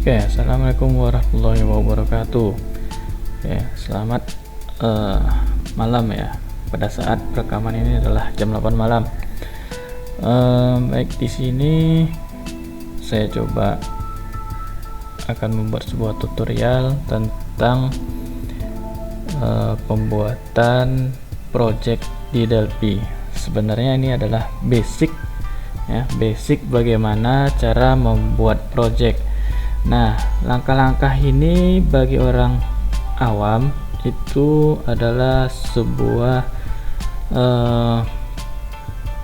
Oke, assalamualaikum warahmatullahi wabarakatuh. Oke, selamat malam ya. Pada saat rekaman ini adalah jam 8 malam. Baik, di sini saya coba akan membuat sebuah tutorial tentang pembuatan project di Delphi. Sebenarnya ini adalah basic ya, basic bagaimana cara membuat project. Nah, langkah-langkah ini bagi orang awam itu adalah sebuah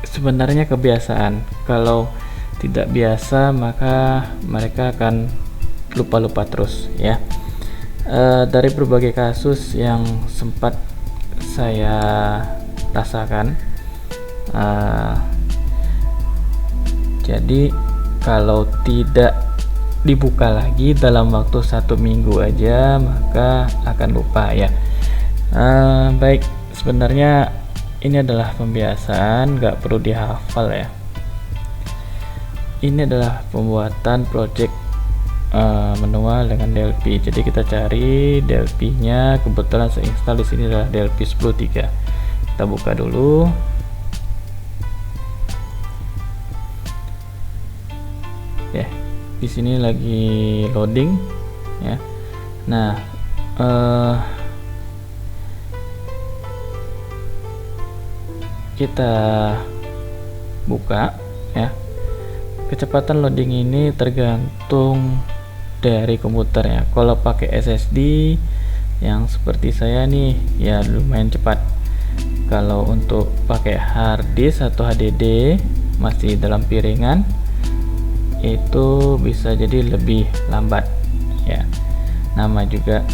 sebenarnya kebiasaan. Kalau tidak biasa maka mereka akan lupa-lupa terus ya. Dari berbagai kasus yang sempat saya rasakan, jadi kalau tidak dibuka lagi dalam waktu 1 minggu aja maka akan lupa ya. Baik, sebenarnya ini adalah pembiasaan, nggak perlu dihafal ya. Ini adalah pembuatan project manual dengan Delphi. Jadi kita cari Delphi nya, kebetulan saya install di sini adalah Delphi 10.3. Kita buka dulu. Oke, di sini lagi loading ya. Nah, kita buka ya. Kecepatan loading ini tergantung dari komputernya. Kalau pakai SSD yang seperti saya nih ya lumayan cepat. Kalau untuk pakai hard disk atau HDD masih dalam piringan itu bisa jadi lebih lambat ya. Nama juga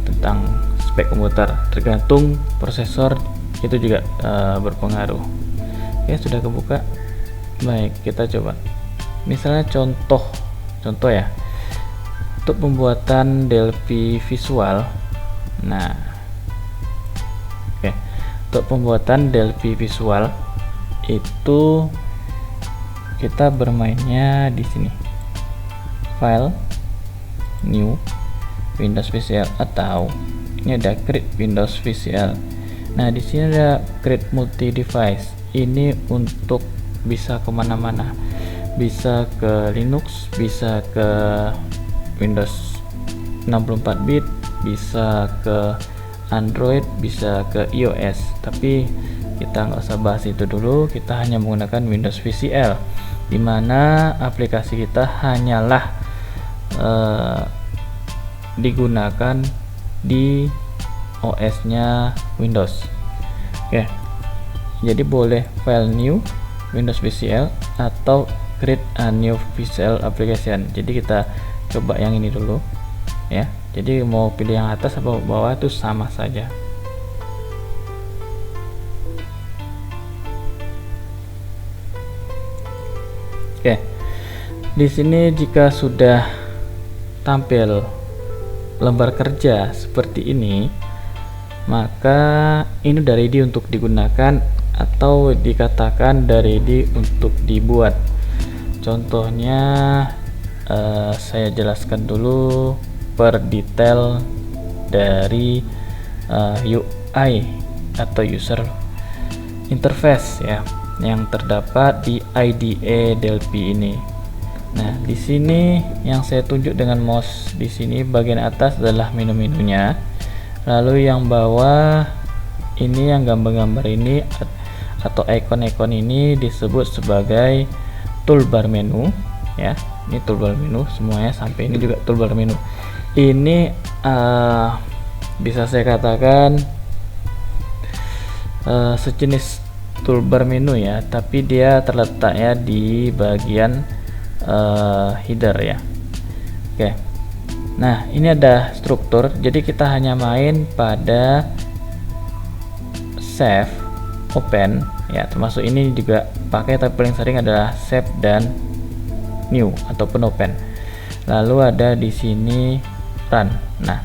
tentang spek komputer, tergantung prosesor itu juga berpengaruh. Oke, sudah kebuka. Baik, kita coba misalnya contoh ya untuk pembuatan Delphi visual. Nah, oke, untuk pembuatan Delphi visual itu kita bermainnya di sini, file, new, Windows VCL, atau ini ada create Windows VCL. Nah, di sini ada create multi device. Ini untuk bisa kemana-mana, bisa ke Linux, bisa ke Windows 64 bit, bisa ke Android, bisa ke iOS. Tapi kita nggak usah bahas itu dulu, kita hanya menggunakan Windows VCL, dimana aplikasi kita hanyalah digunakan di OS nya Windows. Oke, jadi boleh file new Windows VCL atau create a new VCL application. Jadi kita coba yang ini dulu ya. Jadi mau pilih yang atas atau bawah itu sama saja. Oke, di sini jika sudah tampil lembar kerja seperti ini, maka ini udah ready untuk digunakan atau dikatakan udah ready untuk dibuat. Contohnya saya jelaskan dulu per detail dari UI atau user interface ya, yang terdapat di IDE Delphi ini. Nah, di sini yang saya tunjuk dengan mouse di sini bagian atas adalah menu-menunya. Lalu yang bawah ini yang gambar-gambar ini atau ikon-ikon ini disebut sebagai toolbar menu ya. Ini toolbar menu semuanya, sampai ini juga toolbar menu. Ini bisa saya katakan sejenis toolbar menu ya, tapi dia terletaknya di bagian header ya. Oke, nah ini ada struktur, jadi kita hanya main pada save, open ya, termasuk ini juga pakai, tapi paling sering adalah save dan new ataupun open. Lalu ada di sini run. Nah,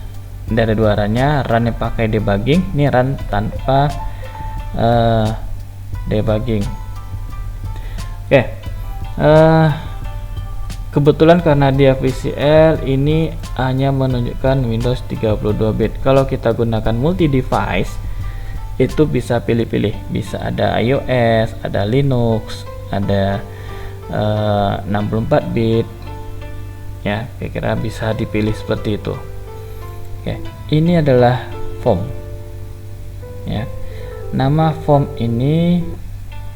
dari dua runnya, run yang pakai debugging, ini run tanpa debugging. Oke, kebetulan karena dia VCL ini hanya menunjukkan Windows 32 bit. Kalau kita gunakan multi device itu bisa pilih-pilih, bisa ada iOS, ada Linux, ada 64 bit ya, kira-kira bisa dipilih seperti itu. Oke, ini adalah form ya. Nama form ini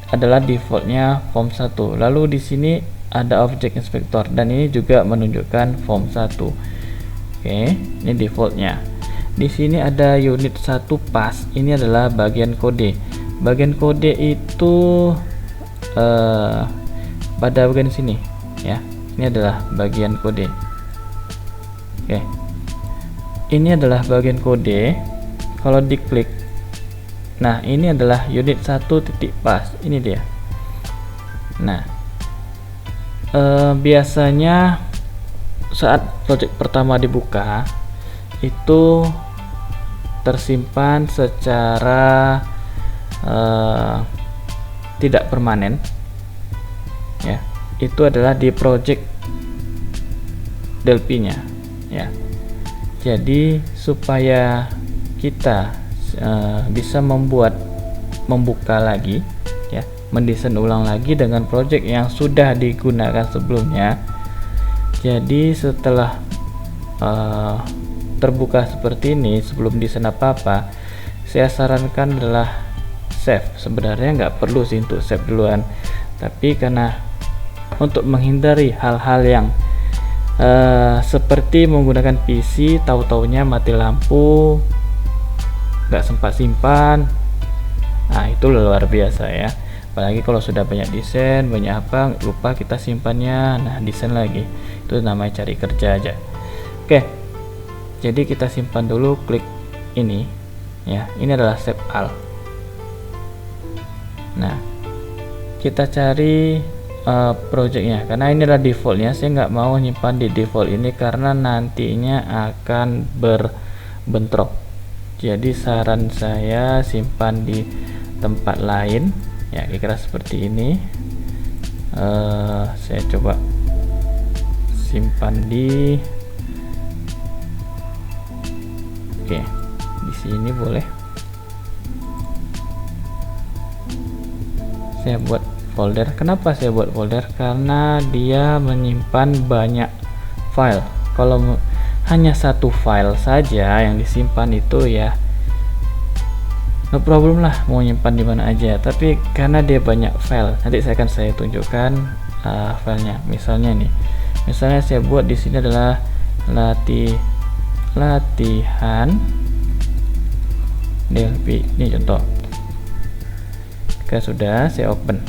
adalah defaultnya form 1. Lalu di sini ada object inspector dan ini juga menunjukkan form 1. Oke, ini defaultnya. Di sini ada unit 1 pass. Ini adalah bagian kode. Bagian kode itu pada bagian sini ya. Ini adalah bagian kode. Oke. Ini adalah bagian kode. Kalau diklik, nah ini adalah unit 1 titik pass. Ini dia. Nah, biasanya saat project pertama dibuka itu tersimpan secara tidak permanen ya. Itu adalah di project Delphi nya ya. Jadi supaya kita bisa membuka lagi ya, mendesain ulang lagi dengan project yang sudah digunakan sebelumnya. Jadi setelah terbuka seperti ini, sebelum desain apa-apa, saya sarankan adalah save. Sebenarnya nggak perlu sih untuk save duluan, tapi karena untuk menghindari hal-hal yang seperti menggunakan PC tahu-taunya mati lampu, nggak sempat simpan, nah itu luar biasa ya. Apalagi kalau sudah banyak desain, banyak apa, lupa kita simpannya, nah desain lagi, itu namanya cari kerja aja. Oke, jadi kita simpan dulu, klik ini ya. Ini adalah save all. Nah, kita cari projectnya, karena ini adalah defaultnya. Saya nggak mau nyimpan di default ini karena nantinya akan berbentrok. Jadi saran saya simpan di tempat lain ya, kira-kira seperti ini. Saya coba simpan di di sini boleh. Saya buat folder. Kenapa saya buat folder? Karena dia menyimpan banyak file. Kalau hanya satu file saja yang disimpan itu ya no problem lah, mau nyimpan di mana aja. Tapi karena dia banyak file, nanti saya akan tunjukkan filenya. Misalnya nih, misalnya saya buat di sini adalah latihan Delphi. Ini contoh. Oke, sudah saya open.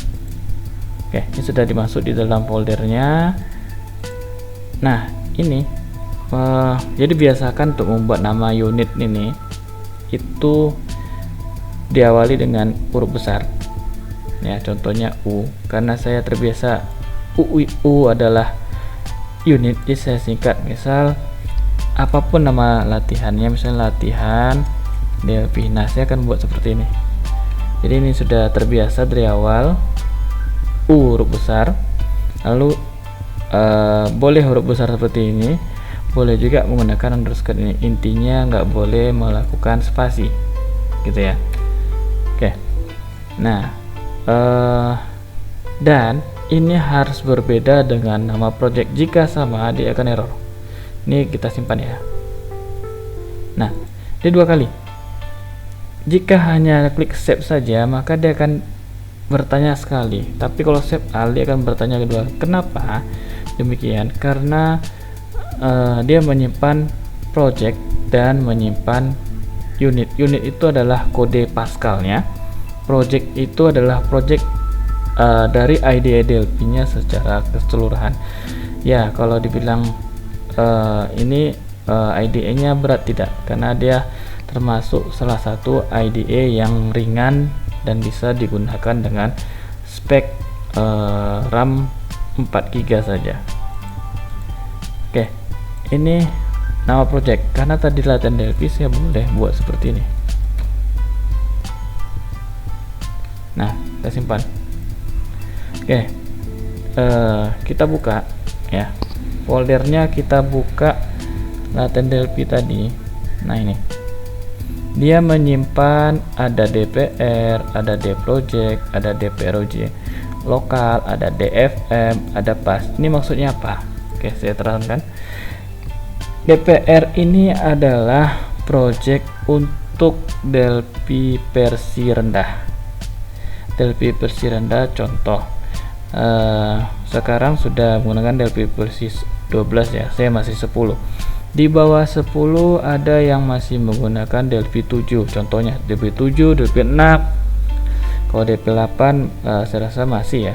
Oke, ini sudah dimasuk di dalam foldernya. Nah, ini jadi biasakan untuk membuat nama unit ini itu diawali dengan huruf besar ya, contohnya U. Karena saya terbiasa U adalah unit, jadi saya singkat. Misal apapun nama latihannya, misalnya latihan Delphi, nah saya akan buat seperti ini. Jadi ini sudah terbiasa dari awal U huruf besar, lalu boleh huruf besar seperti ini, boleh juga menggunakan underscore ini. Intinya nggak boleh melakukan spasi gitu ya. Oke, nah dan ini harus berbeda dengan nama project. Jika sama, dia akan error. Ini kita simpan ya. Nah, dia 2 kali. Jika hanya klik save saja, maka dia akan bertanya sekali. Tapi kalau save all, dia akan bertanya kedua. Kenapa demikian? Karena dia menyimpan project dan menyimpan unit. Unit itu adalah kode Pascal-nya. Project itu adalah project dari IDE Delphi-nya secara keseluruhan. Ya, kalau dibilang ini IDE-nya berat, tidak, karena dia termasuk salah satu IDE yang ringan dan bisa digunakan dengan spek RAM 4 GB saja. Oke, ini nama project. Karena tadi latihan Delphi, saya boleh buat seperti ini. Nah, saya simpan. Oke, kita buka ya. foldernya kita buka Laten Delphi tadi. Nah ini dia menyimpan ada DPR, ada dproject, ada dproj lokal, ada dfm, ada pas. Ini maksudnya apa? Oke, saya terangkan. DPR ini adalah project untuk Delphi versi rendah. Delphi versi rendah contoh sekarang sudah menggunakan Delphi versi 12 ya, saya masih 10. Di bawah 10 ada yang masih menggunakan Delphi 7, contohnya Delphi 7, Delphi 6. Kalau Delphi 8 saya rasa masih ya,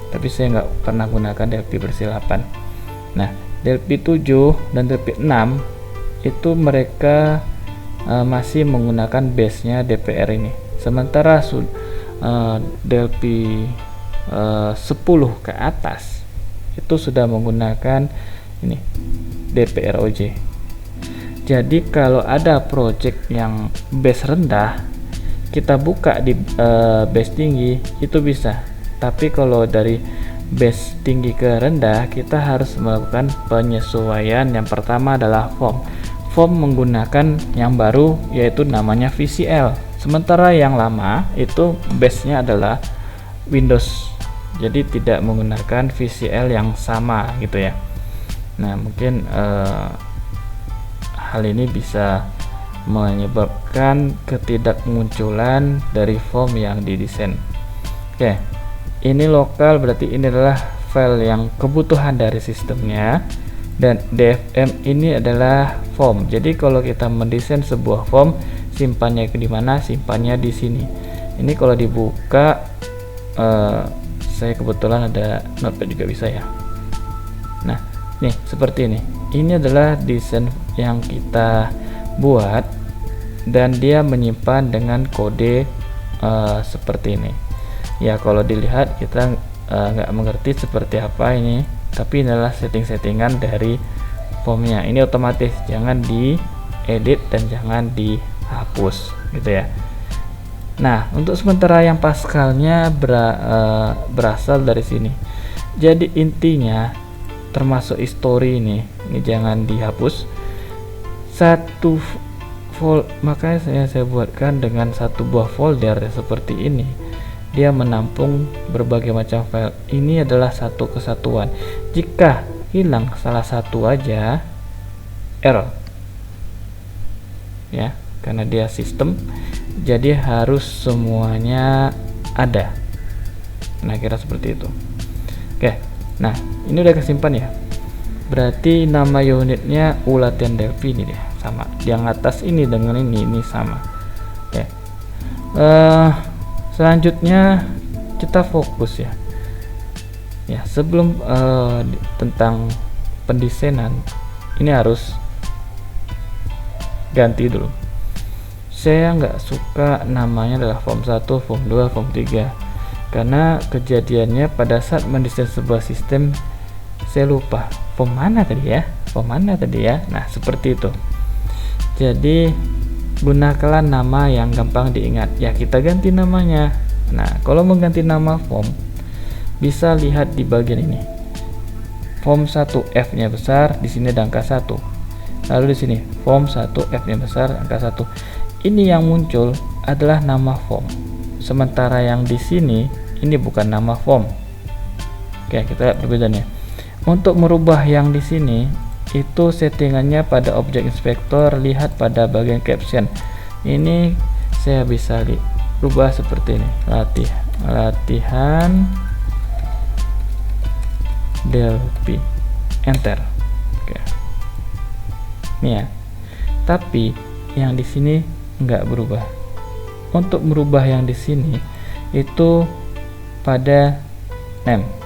tapi saya nggak pernah gunakan Delphi versi 8. Nah, Delphi 7 dan Delphi 6 itu mereka masih menggunakan base-nya DPR ini. Sementara Delphi 10 ke atas itu sudah menggunakan ini dproj. Jadi kalau ada project yang base rendah kita buka di base tinggi itu bisa, tapi kalau dari base tinggi ke rendah kita harus melakukan penyesuaian. Yang pertama adalah form menggunakan yang baru yaitu namanya VCL, sementara yang lama itu base nya adalah Windows, jadi tidak menggunakan VCL yang sama gitu ya. Nah mungkin hal ini bisa menyebabkan ketidakmunculan dari form yang didesain. Oke, ini lokal berarti ini adalah file yang kebutuhan dari sistemnya, dan dfm ini adalah form. Jadi kalau kita mendesain sebuah form, simpannya di mana? Simpannya di sini. Ini kalau dibuka saya kebetulan ada notepad juga bisa ya. Nah nih seperti ini adalah desain yang kita buat dan dia menyimpan dengan kode seperti ini ya. Kalau dilihat kita nggak mengerti seperti apa ini, tapi ini adalah settingan dari formnya. Ini otomatis, jangan diedit dan jangan dihapus gitu ya. Nah untuk sementara yang Pascalnya berasal dari sini. Jadi intinya termasuk history ini jangan dihapus. Makanya saya buatkan dengan satu buah folder seperti ini. Dia menampung berbagai macam file. Ini adalah satu kesatuan. Jika hilang salah satu aja, error ya, karena dia sistem, jadi harus semuanya ada. Nah kira seperti itu. Oke, nah ini udah kesimpan ya. Berarti nama unitnya Laten Delphi ini deh, sama. Yang atas ini dengan ini sama. Oke. Selanjutnya kita fokus ya. Ya, sebelum tentang pendesainan ini harus ganti dulu. Saya nggak suka namanya adalah form 1, form 2, form 3, karena kejadiannya pada saat mendesain sebuah sistem saya lupa form mana tadi ya. Nah seperti itu. Jadi gunakanlah nama yang gampang diingat ya, kita ganti namanya. Nah kalau mengganti nama form bisa lihat di bagian ini, form 1 F nya besar, di sini ada angka 1, lalu di sini form 1 F nya besar, angka 1. Ini yang muncul adalah nama form, sementara yang di sini ini bukan nama form. Oke, kita lihat perbedaannya. Untuk merubah yang di sini itu settingannya pada object inspector, lihat pada bagian caption. Ini saya bisa rubah seperti ini, latihan Delphi, enter. Oke. Ini ya. Tapi yang di sini nggak berubah. Untuk merubah yang di sini itu pada name.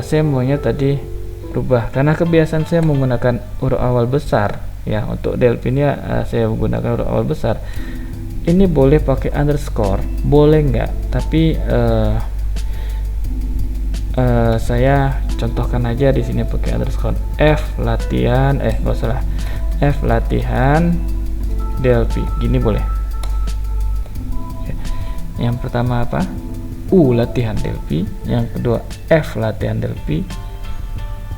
Saya maunya tadi berubah karena kebiasaan saya menggunakan huruf awal besar ya. Untuk Delphi ini saya menggunakan huruf awal besar. Ini boleh pakai underscore, boleh nggak, tapi saya contohkan aja di sini pakai underscore. F latihan F latihan Delphi, gini boleh. Oke. Yang pertama apa? U latihan Delphi, yang kedua F latihan Delphi,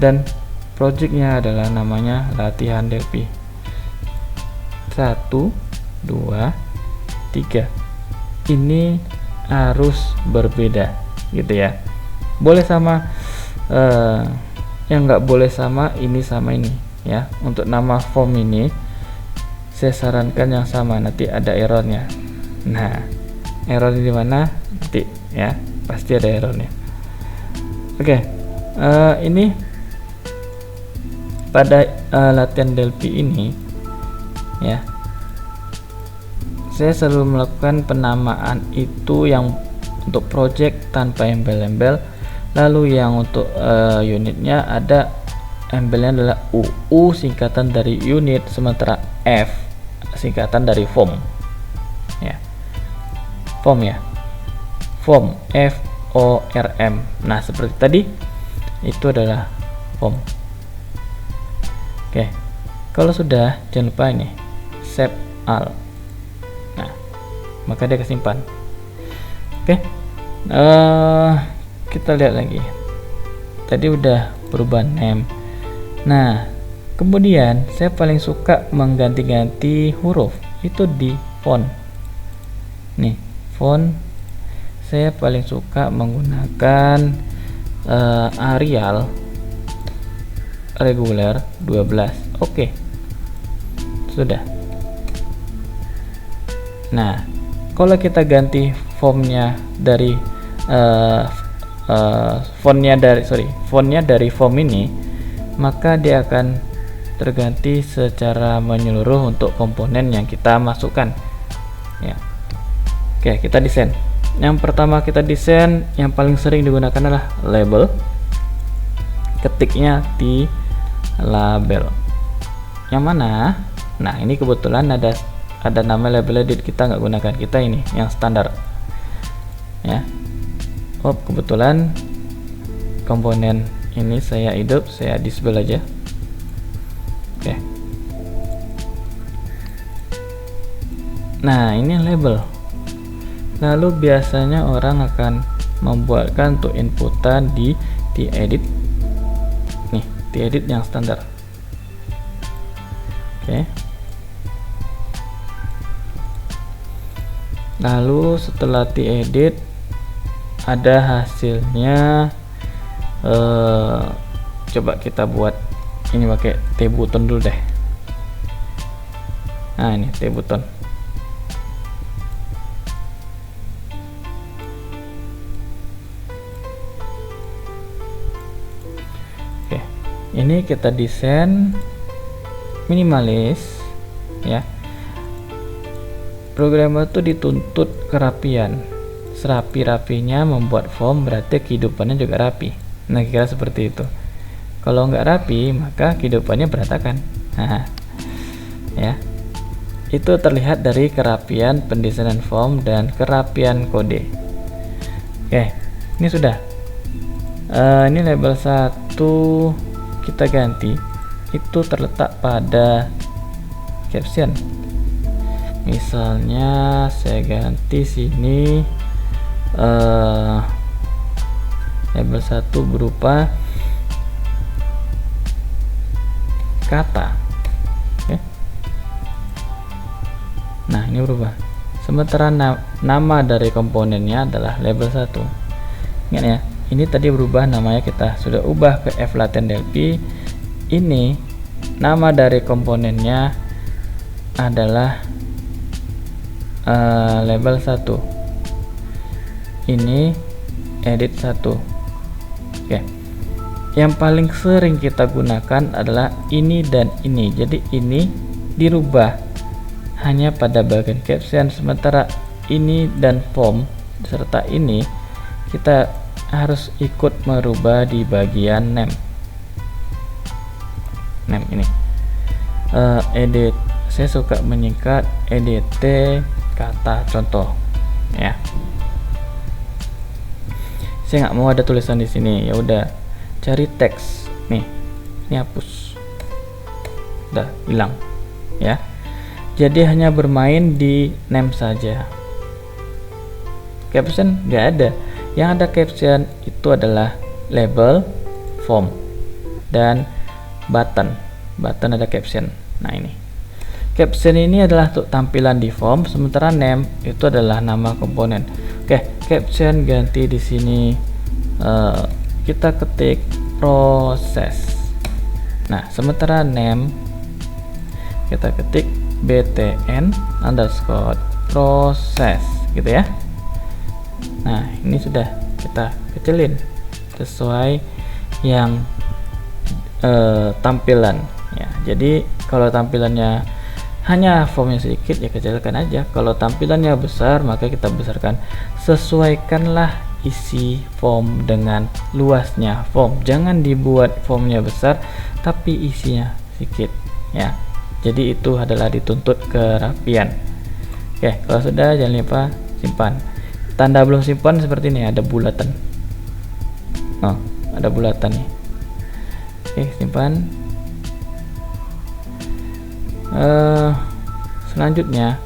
dan projectnya adalah namanya latihan Delphi 1, 2, 3. Ini harus berbeda gitu ya. Boleh sama, yang nggak boleh sama ini ya. Untuk nama form ini saya sarankan yang sama, nanti ada errornya. Nah, error di mana nanti ya, pasti ada errornya. Oke, ini pada latihan Delphi ini ya, saya selalu melakukan penamaan itu yang untuk project tanpa embel-embel, lalu yang untuk unitnya ada embelnya adalah U. U singkatan dari unit, sementara F singkatan dari form ya. Form ya, form, FORM. Nah, seperti tadi itu adalah form. Oke, kalau sudah, jangan lupa ini save all. Nah, maka dia kesimpan. Oke, kita lihat lagi. Tadi udah berubah name. Nah, kemudian saya paling suka mengganti-ganti huruf itu di font. Nih, font saya paling suka menggunakan Arial reguler 12. Oke, sudah. Nah, kalau kita ganti fontnya dari fontnya dari form ini, maka dia akan terganti secara menyeluruh untuk komponen yang kita masukkan ya. Oke, kita desain. Yang pertama kita desain, yang paling sering digunakan adalah label. Ketiknya di label yang mana. Nah, ini kebetulan ada nama label edit, kita nggak gunakan, kita ini yang standar ya. Oh, kebetulan komponen ini saya hidup, saya disable aja. Oke. Nah, ini label. Lalu biasanya orang akan membuatkan untuk inputan di edit. Nih, di edit yang standar. Oke. Lalu setelah diedit ada hasilnya. Coba kita buat ini pakai T button dulu deh. Nah, ini T button. Oke, ini kita desain minimalis ya. Programmer tuh dituntut kerapian. Serapi-rapinya membuat form, berarti kehidupannya juga rapi. Nah, kira seperti itu. Kalau nggak rapi, maka kehidupannya berantakan. Nah, ya, itu terlihat dari kerapian pendesainan form dan kerapian kode. Oke, ini sudah. Ini label 1 kita ganti. Itu terletak pada caption. Misalnya saya ganti sini label 1 berupa kata. Oke. Nah, ini berubah. Sementara nama dari komponennya adalah label 1. Ingat ya, ini tadi berubah namanya, kita sudah ubah ke F latihan Delphi. Ini nama dari komponennya adalah label 1. Ini edit 1. Oke. Yang paling sering kita gunakan adalah ini dan ini. Jadi ini dirubah hanya pada bagian caption, sementara ini dan form serta ini kita harus ikut merubah di bagian name. Name ini edit, saya suka menyingkat edit kata contoh ya. Saya nggak mau ada tulisan di sini, ya udah cari teks nih, ini hapus, udah hilang ya. Jadi hanya bermain di name saja, caption nggak ada. Yang ada caption itu adalah label, form, dan button. Button ada caption. Nah, ini caption ini adalah untuk tampilan di form, sementara name itu adalah nama komponen. Oke, caption ganti di sini kita ketik proses. Nah, sementara name kita ketik btn underscore proses gitu ya. Nah, ini sudah kita kecilin sesuai yang tampilan ya. Jadi kalau tampilannya hanya formnya sedikit ya kecilkan aja, kalau tampilannya besar maka kita besarkan. Sesuaikanlah isi form dengan luasnya form, jangan dibuat formnya besar tapi isinya sedikit ya. Jadi itu adalah dituntut kerapian. Oke, kalau sudah jangan lupa simpan. Tanda belum simpan seperti ini, ada bulatan. Oh, ada bulatan nih. Oke, simpan. Selanjutnya,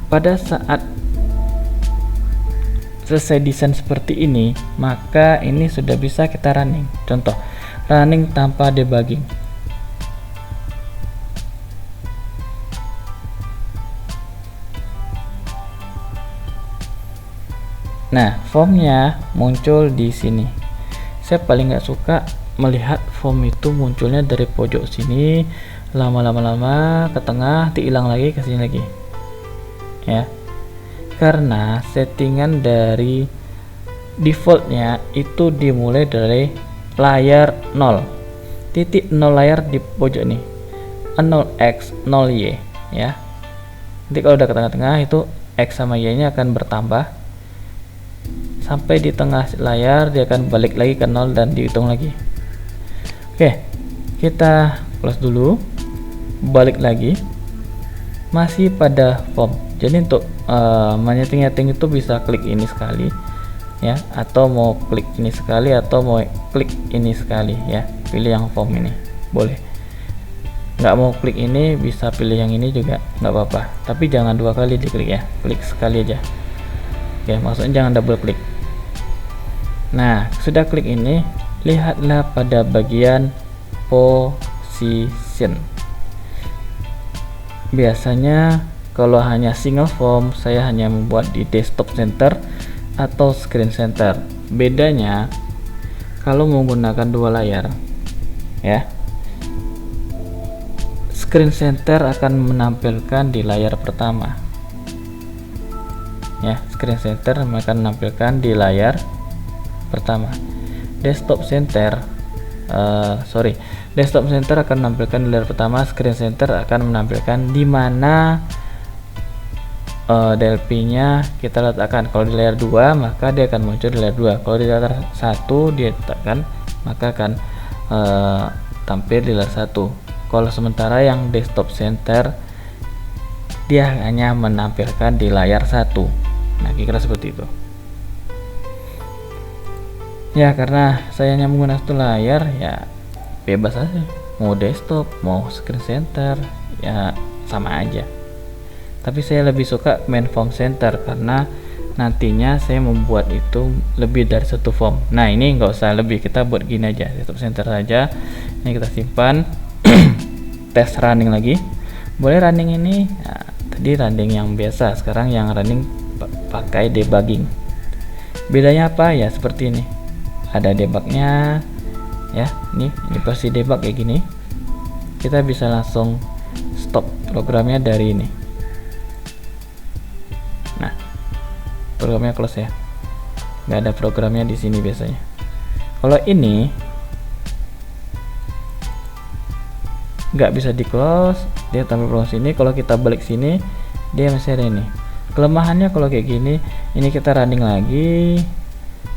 pada saat selesai desain seperti ini, maka ini sudah bisa kita running. Contoh, running tanpa debugging. Nah, formnya muncul di sini. Saya paling nggak suka melihat form itu munculnya dari pojok sini, lama ke tengah, hilang lagi ke sini lagi. Ya. Karena settingan dari defaultnya itu dimulai dari layar 0. Titik 0 layar di pojok nih. 0x 0y ya. Nanti kalau udah ke tengah-tengah itu x sama y-nya akan bertambah. Sampai di tengah layar dia akan balik lagi ke 0 dan dihitung lagi. Oke, kita close dulu, balik lagi, masih pada form. Jadi untuk menyeting-nyeting itu bisa klik ini sekali ya, atau mau klik ini sekali atau mau klik ini sekali ya. Pilih yang form ini boleh, nggak mau klik ini bisa pilih yang ini juga nggak apa-apa, tapi jangan 2 kali diklik ya, klik sekali aja. Oke, maksudnya jangan double klik. Nah, sudah klik ini, lihatlah pada bagian position. Biasanya kalau hanya single form, saya hanya membuat di desktop center atau screen center. Bedanya kalau menggunakan 2 layar ya, screen center akan menampilkan di layar pertama ya, screen center akan menampilkan di layar pertama. Desktop center desktop center akan menampilkan di layar pertama, screen center akan menampilkan di mana DLP-nya kita letakkan. Kalau di layar 2 maka dia akan muncul di layar 2. Kalau di layar 1 dia letakkan maka akan tampil di layar 1. Kalau sementara yang desktop center dia hanya menampilkan di layar 1. Nah, kira-kira seperti itu. Ya, karena saya hanya menggunakan 1 layar ya bebas aja, mau desktop mau screen center ya sama aja. Tapi saya lebih suka main form center karena nantinya saya membuat itu lebih dari 1 form. Nah, ini nggak usah lebih, kita buat gini aja, desktop center saja. Ini kita simpan. Tes running lagi, boleh running ini nah, tadi running yang biasa, sekarang yang running pakai debugging. Bedanya apa ya, seperti ini, ada debugnya ya. Ini versi debug kayak gini, kita bisa langsung stop programnya dari ini. Nah, programnya close ya, nggak ada programnya di sini biasanya. Kalau ini nggak bisa di close, dia tampil close sini. Kalau kita balik sini dia masih ada ini. Kelemahannya kalau kayak gini, ini kita running lagi,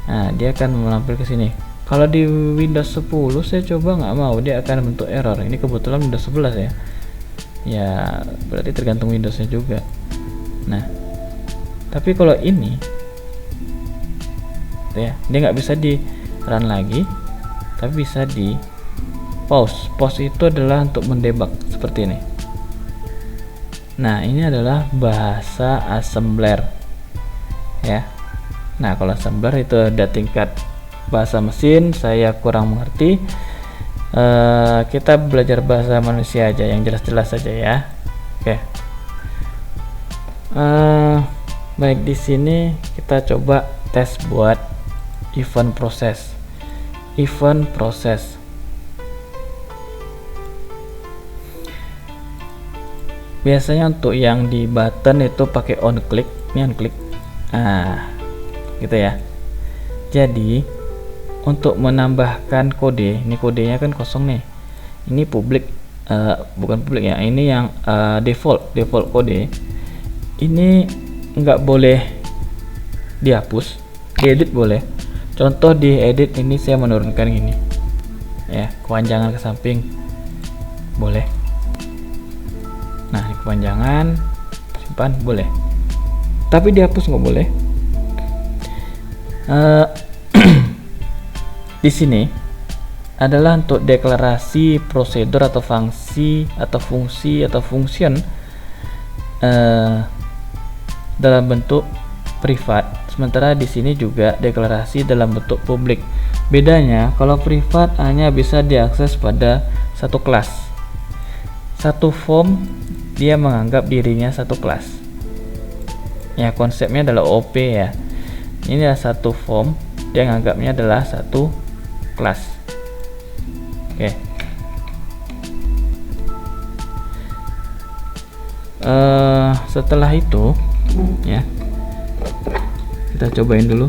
nah dia akan menampil ke sini. Kalau di Windows 10 saya coba nggak mau, dia akan bentuk error. Ini kebetulan Windows 11 ya. Ya berarti tergantung Windowsnya juga. Nah, tapi kalau ini ya, dia nggak bisa di run lagi, tapi bisa di pause. Pause itu adalah untuk mendebug seperti ini. Nah, ini adalah bahasa assembler ya. Nah, kalau assembler itu ada tingkat bahasa mesin, saya kurang mengerti. Kita belajar bahasa manusia aja, yang jelas-jelas saja ya. Oke. Baik, di sini kita coba tes buat event proses. Biasanya untuk yang di button itu pakai on click, ini on click. Gitu ya. Jadi untuk menambahkan kode, ini kodenya kan kosong nih. Ini publik, bukan publik ya. Ini yang default kode. Ini nggak boleh dihapus, diedit boleh. Contoh di edit ini saya menurunkan gini, ya, kepanjangan ke samping boleh. Nah, ini kepanjangan, simpan boleh. Tapi dihapus nggak boleh. Di sini adalah untuk deklarasi prosedur atau fungsi atau function dalam bentuk privat. Sementara di sini juga deklarasi dalam bentuk publik. Bedanya, kalau privat hanya bisa diakses pada satu kelas. Satu form dia menganggap dirinya satu kelas. Ya, konsepnya adalah OP ya. Ini adalah satu form, dia menganggapnya adalah satu kelas. Oke. Setelah itu ya, kita cobain dulu.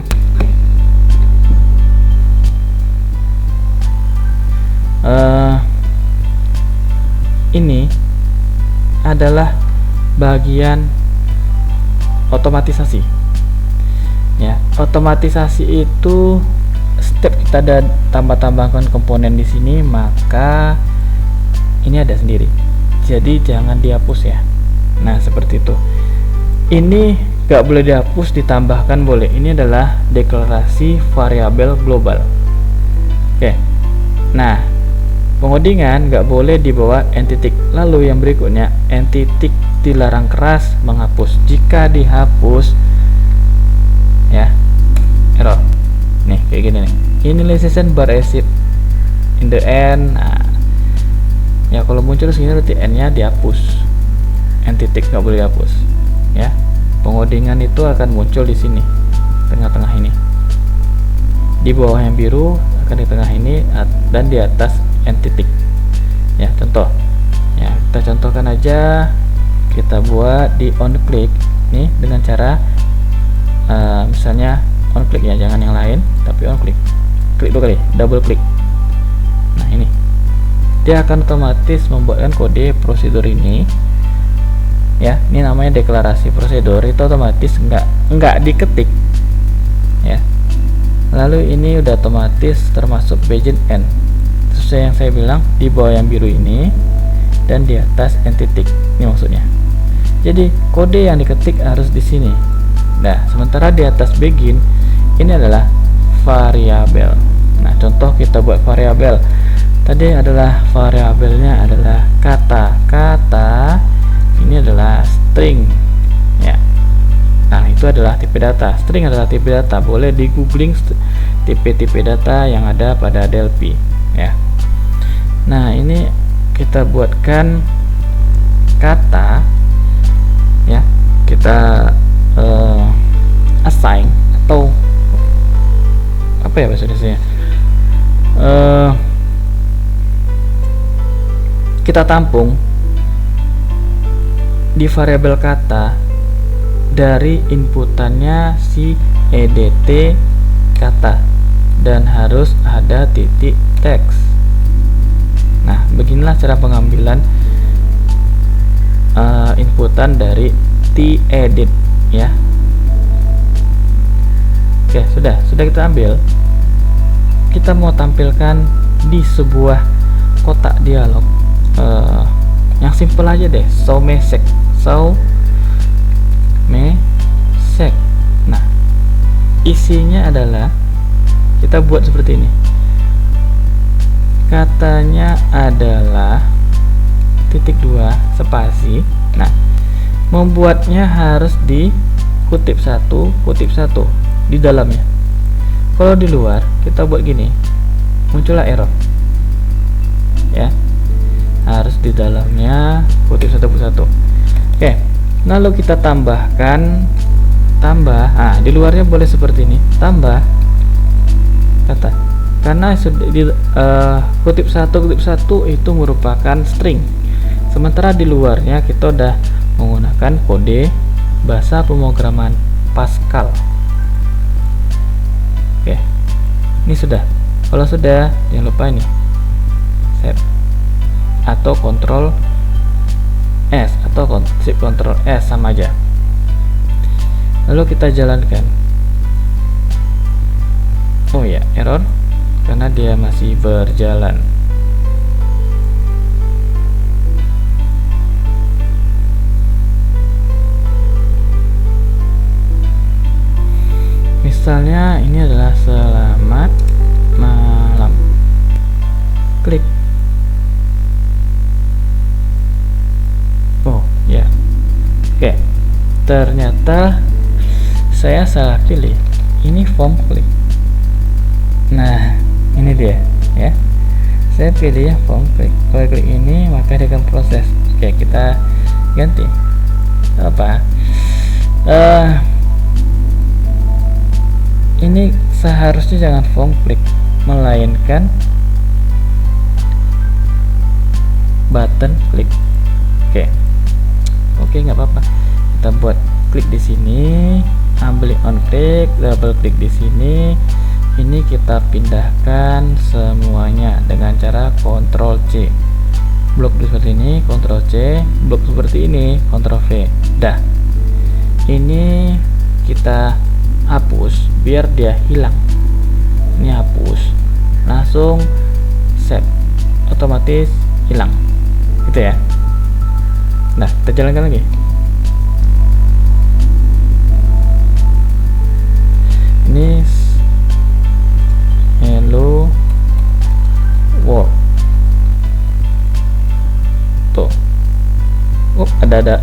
Ini adalah bagian otomatisasi ya. Otomatisasi itu step kita ada tambahkan komponen di sini, maka ini ada sendiri, jadi jangan dihapus ya. Nah, seperti itu. Ini gak boleh dihapus, ditambahkan boleh. Ini adalah deklarasi variabel global. Oke. Nah, pengodingan gak boleh di bawah entitik. Lalu yang berikutnya, entitik dilarang keras menghapus. Jika dihapus ya, error. Nih, kayak gini nih. Initialization bar exit in the end. Nah, ya kalau muncul segini berarti n-nya dihapus. Entitik nggak boleh dihapus ya. Pengodingan itu akan muncul di sini, tengah-tengah ini. Di bawah yang biru akan di tengah ini, dan di atas entitik. Ya, contoh. Ya, kita contohkan aja. Kita buat di on click nih dengan cara misalnya on click ya, jangan yang lain, tapi on click. Klik dua kali, double click. Nah, ini. Dia akan otomatis membuatkan kode prosedur ini. Ya, ini namanya deklarasi prosedur, itu otomatis nggak diketik ya. Lalu ini udah otomatis termasuk begin end, sesuai yang saya bilang, di bawah yang biru ini dan di atas entitik, ini maksudnya. Jadi kode yang diketik harus di sini. Nah, sementara di atas begin ini adalah variabel. Nah, contoh kita buat variabel tadi adalah variabelnya adalah kata ini adalah string ya. Nah, itu adalah tipe data. String adalah tipe data. Boleh di googling tipe-tipe data yang ada pada DLP ya. Nah, ini kita buatkan kata ya. Kita assign atau apa ya bahasa Indonesia, kita tampung di variabel kata dari inputannya si edt kata, dan harus ada titik teks. Nah, beginilah cara pengambilan inputan dari t-edit ya. Oke, sudah kita ambil. Kita mau tampilkan di sebuah kotak dialog yang simple aja deh, show message. Nah, isinya adalah kita buat seperti ini. Katanya adalah titik 2 spasi. Nah, membuatnya harus di kutip 1 kutip 1. di dalamnya. Kalau di luar kita buat gini, muncullah error ya, harus di dalamnya kutip satu persatu. Oke, lalu kita tambahkan di luarnya boleh seperti ini, tambah kata, karena kutip satu itu merupakan string, sementara di luarnya kita udah menggunakan kode bahasa pemrograman Pascal. Oke, ini sudah. Kalau sudah, jangan lupa ini save atau Ctrl S atau Shift Ctrl S, sama aja. Lalu kita jalankan. Oh ya, error karena dia masih berjalan. Misalnya ini adalah selamat malam, klik. Oh ya, oke, ternyata saya salah pilih, ini form klik. Nah, ini dia ya, saya pilih ya form klik. Kalau klik ini maka dia akan proses. Oke, kita ganti apa, ini seharusnya jangan form klik, melainkan button klik. Oke, nggak apa-apa, kita buat klik di sini, ambil on klik, double klik di sini. Ini kita pindahkan semuanya dengan cara Ctrl C. Blok seperti ini, Ctrl C. Blok seperti ini, Ctrl V. Dah. Ini kita hapus biar dia hilang. Ini hapus, langsung save, otomatis hilang, gitu ya. Nah, kita jalankan lagi. Ini hello world. Tuh. Oh, ada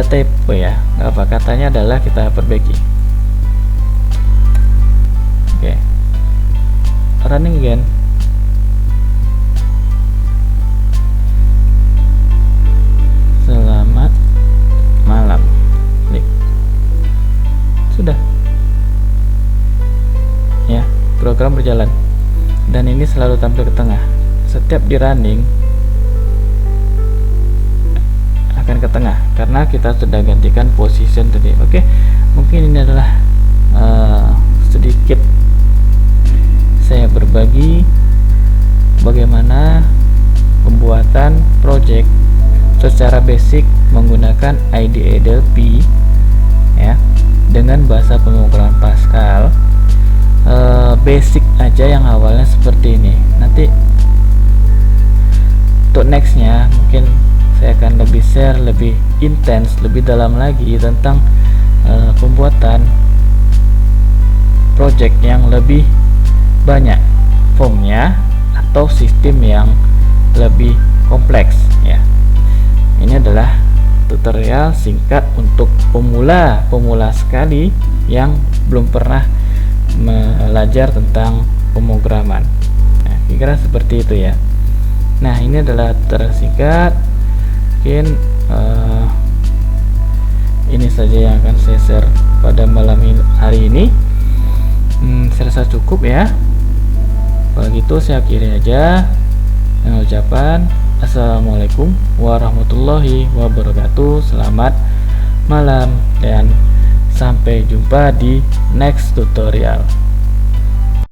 typo ya. Nggak apa, katanya adalah kita perbaiki. Oke. Running again. Selamat malam. Klik. Sudah. Ya, program berjalan. Dan ini selalu tampil ke tengah. Setiap di running akan ke tengah karena kita sudah gantikan position tadi. Oke, mungkin ini adalah sedikit saya berbagi bagaimana pembuatan project secara basic menggunakan IDE ya, dengan bahasa pemrograman Pascal. Basic aja yang awalnya seperti ini. Nanti untuk nextnya mungkin saya akan lebih share, lebih intens, lebih dalam lagi tentang pembuatan project yang lebih banyak formnya atau sistem yang lebih kompleks ya. Ini adalah tutorial singkat untuk pemula sekali yang belum pernah belajar tentang pemrograman. Nah, kira-kira seperti itu ya. Nah, ini adalah tutorial singkat. Mungkin ini saja yang akan saya share pada malam hari ini. Saya rasa cukup ya. Kalau gitu saya akhiri aja dengan ucapan Assalamualaikum warahmatullahi wabarakatuh. Selamat malam dan sampai jumpa di next tutorial.